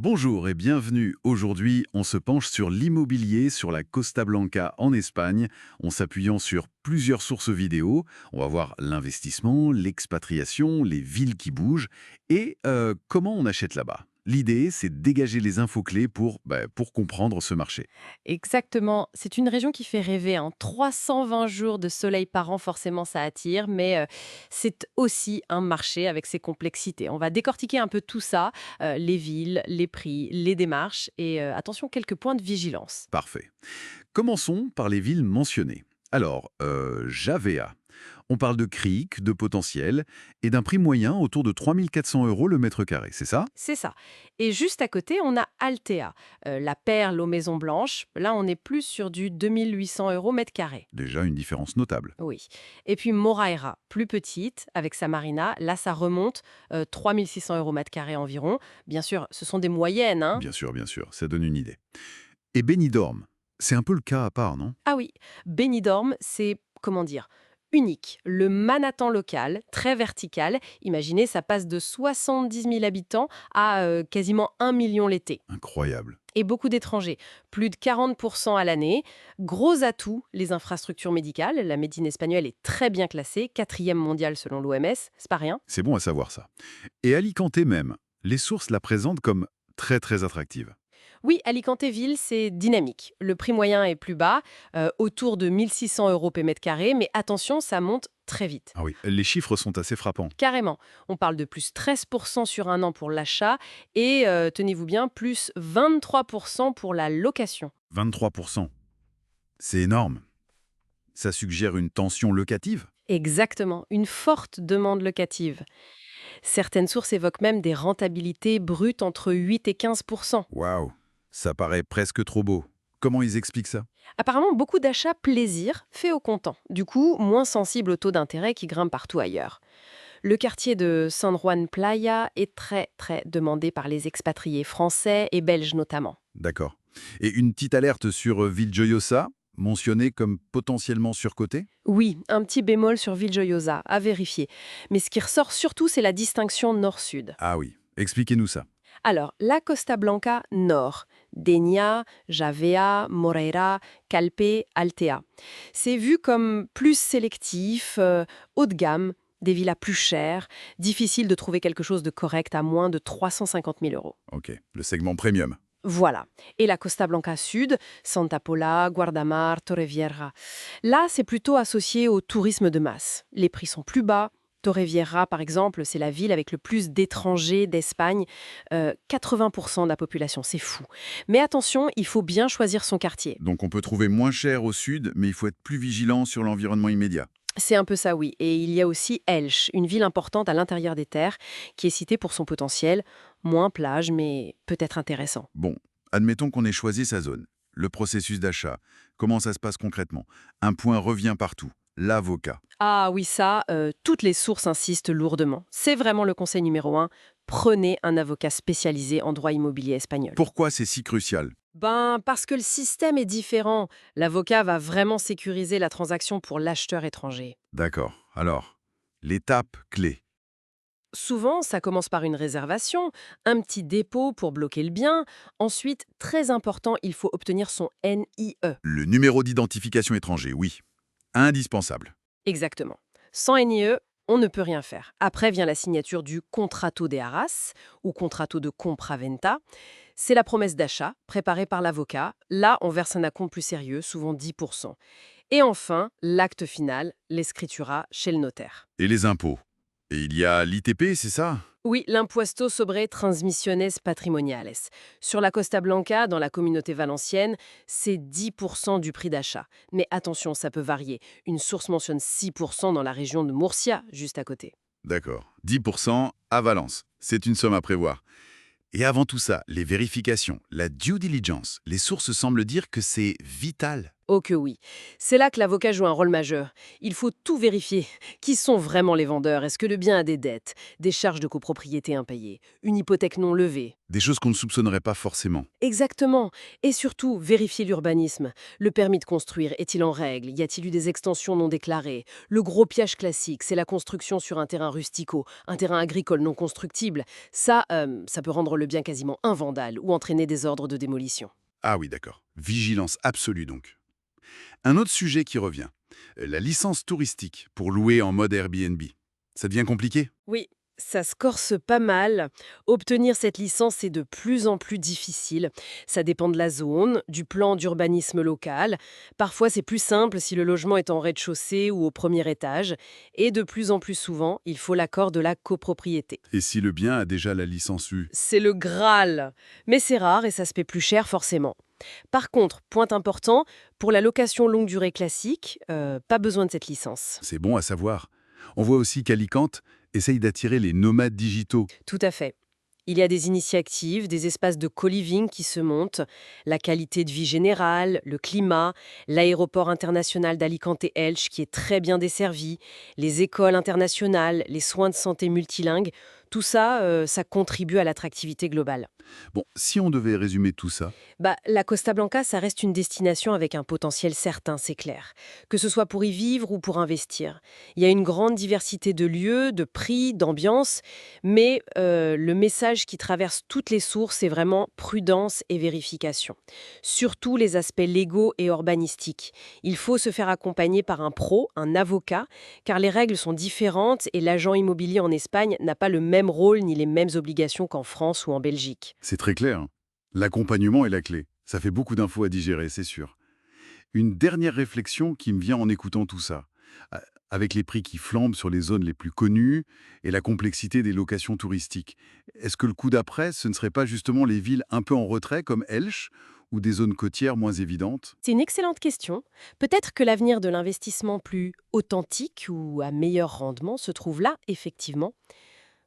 Bonjour et bienvenue. Aujourd'hui, on se penche sur l'immobilier sur la Costa Blanca en Espagne, en s'appuyant sur plusieurs sources vidéo. On va voir l'investissement, l'expatriation, les villes qui bougent et comment on achète là-bas. L'idée, c'est de dégager les infos clés pour comprendre ce marché. Exactement. C'est une région qui fait rêver, hein. 320 jours de soleil par an, forcément, ça attire, mais c'est aussi un marché avec ses complexités. On va décortiquer un peu tout ça, les villes, les prix, les démarches et attention, quelques points de vigilance. Parfait. Commençons par les villes mentionnées. Alors, Javea. On parle de criques, de potentiel et d'un prix moyen autour de 3 400 € le mètre carré, c'est ça? C'est ça. Et juste à côté, on a Altea, la perle aux maisons blanches. Là, on est plus sur du 2800 euros mètre carré. Déjà une différence notable. Oui. Et puis Moraira, plus petite, avec sa marina. Là, ça remonte 3600 euros mètre carré environ. Bien sûr, ce sont des moyennes, hein. Bien sûr, ça donne une idée. Et Benidorm, c'est un peu le cas à part, non? Ah oui, Benidorm, c'est, comment dire, unique. Le Manhattan local, très vertical. Imaginez, ça passe de 70 000 habitants à quasiment 1 million l'été. Incroyable. Et beaucoup d'étrangers, plus de 40% à l'année. Gros atout, les infrastructures médicales. La médecine espagnole est très bien classée, quatrième mondiale selon l'OMS, c'est pas rien. C'est bon à savoir ça. Et Alicante même, les sources la présentent comme très très attractive. Oui, Alicante-Ville, c'est dynamique. Le prix moyen est plus bas, autour de 1600 euros p mètre carré, mais attention, ça monte très vite. Ah oui, les chiffres sont assez frappants. Carrément. On parle de plus 13% sur un an pour l'achat et, tenez-vous bien, plus 23% pour la location. 23%. C'est énorme. Ça suggère une tension locative? Exactement, une forte demande locative. Certaines sources évoquent même des rentabilités brutes entre 8 et 15%. Waouh, ça paraît presque trop beau. Comment ils expliquent ça? Apparemment, beaucoup d'achats plaisir faits au comptant. Du coup, moins sensibles au taux d'intérêt qui grimpe partout ailleurs. Le quartier de San Juan Playa est très très demandé par les expatriés français et belges notamment. D'accord. Et une petite alerte sur Villejoyosa, mentionnée comme potentiellement surcotée? Oui, un petit bémol sur Villejoyosa, à vérifier. Mais ce qui ressort surtout, c'est la distinction nord-sud. Ah oui, expliquez-nous ça. Alors, la Costa Blanca nord, Denia, Javea, Moreira, Calpe, Altea. C'est vu comme plus sélectif, haut de gamme, des villas plus chères, difficile de trouver quelque chose de correct à moins de 350 000 euros. Ok, le segment premium. Voilà. Et la Costa Blanca Sud, Santa Pola, Guardamar, Torrevieja. Là, c'est plutôt associé au tourisme de masse. Les prix sont plus bas. Torrevieja, par exemple, c'est la ville avec le plus d'étrangers d'Espagne. 80% de la population, c'est fou. Mais attention, il faut bien choisir son quartier. Donc on peut trouver moins cher au sud, mais il faut être plus vigilant sur l'environnement immédiat. C'est un peu ça, oui. Et il y a aussi Elche, une ville importante à l'intérieur des terres, qui est citée pour son potentiel. Moins plage, mais peut-être intéressant. Bon, admettons qu'on ait choisi sa zone. Le processus d'achat, comment ça se passe concrètement? Un point revient partout, l'avocat. Ah oui, ça, toutes les sources insistent lourdement. C'est vraiment le conseil numéro un. Prenez un avocat spécialisé en droit immobilier espagnol. Pourquoi c'est si crucial? Ben, parce que le système est différent. L'avocat va vraiment sécuriser la transaction pour l'acheteur étranger. D'accord. Alors, l'étape clé. Souvent, ça commence par une réservation, un petit dépôt pour bloquer le bien. Ensuite, très important, il faut obtenir son NIE. Le numéro d'identification étranger, oui. Indispensable. Exactement. Sans NIE, on ne peut rien faire. Après vient la signature du contrato de arras ou contrato de compraventa. C'est la promesse d'achat préparée par l'avocat. Là, on verse un acompte plus sérieux, souvent 10%. Et enfin, l'acte final, l'escritura chez le notaire. Et les impôts? Et il y a l'ITP, c'est ça? Oui, l'impuesto sobre transmisiones patrimoniales. Sur la Costa Blanca, dans la communauté valencienne, c'est 10% du prix d'achat. Mais attention, ça peut varier. Une source mentionne 6% dans la région de Murcia, juste à côté. D'accord. 10% à Valence. C'est une somme à prévoir. Et avant tout ça, les vérifications, la due diligence, les sources semblent dire que c'est vital. Oh que oui. C'est là que l'avocat joue un rôle majeur. Il faut tout vérifier. Qui sont vraiment les vendeurs? Est-ce que le bien a des dettes, des charges de copropriété impayées, une hypothèque non levée? Des choses qu'on ne soupçonnerait pas forcément. Exactement. Et surtout, vérifier l'urbanisme. Le permis de construire, est-il en règle? Y a-t-il eu des extensions non déclarées? Le gros piège classique, c'est la construction sur un terrain rustico, un terrain agricole non constructible. Ça peut rendre le bien quasiment invendable ou entraîner des ordres de démolition. Ah oui, d'accord. Vigilance absolue donc. Un autre sujet qui revient, la licence touristique pour louer en mode Airbnb. Ça devient compliqué? Oui, ça se corse pas mal. Obtenir cette licence est de plus en plus difficile. Ça dépend de la zone, du plan d'urbanisme local. Parfois, c'est plus simple si le logement est en rez-de-chaussée ou au premier étage. Et de plus en plus souvent, il faut l'accord de la copropriété. Et si le bien a déjà la licence U? C'est le Graal. Mais c'est rare et ça se paie plus cher forcément. Par contre, point important, pour la location longue durée classique, pas besoin de cette licence. C'est bon à savoir. On voit aussi qu'Alicante essaye d'attirer les nomades digitaux. Tout à fait. Il y a des initiatives, des espaces de co-living qui se montent, la qualité de vie générale, le climat, l'aéroport international d'Alicante-Elche qui est très bien desservi, les écoles internationales, les soins de santé multilingues, tout ça, ça contribue à l'attractivité globale. Bon, si on devait résumer tout ça, La Costa Blanca, ça reste une destination avec un potentiel certain, c'est clair. Que ce soit pour y vivre ou pour investir. Il y a une grande diversité de lieux, de prix, d'ambiance, mais le message qui traverse toutes les sources, c'est vraiment prudence et vérification. Surtout les aspects légaux et urbanistiques. Il faut se faire accompagner par un pro, un avocat, car les règles sont différentes et l'agent immobilier en Espagne n'a pas le même rôle ni les mêmes obligations qu'en France ou en Belgique. c'est très clair, hein. L'accompagnement est la clé. Ça fait beaucoup d'infos à digérer, c'est sûr. Une dernière réflexion qui me vient en écoutant tout ça. Avec les prix qui flambent sur les zones les plus connues et la complexité des locations touristiques, est-ce que le coup d'après, ce ne serait pas justement les villes un peu en retrait comme Elche ou des zones côtières moins évidentes? C'est une excellente question. Peut-être que l'avenir de l'investissement plus authentique ou à meilleur rendement se trouve là, effectivement.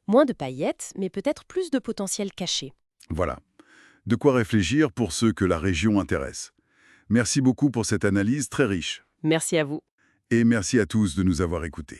Moins de paillettes, mais peut-être plus de potentiel caché. Voilà. De quoi réfléchir pour ceux que la région intéresse. Merci beaucoup pour cette analyse très riche. Merci à vous. Et merci à tous de nous avoir écoutés.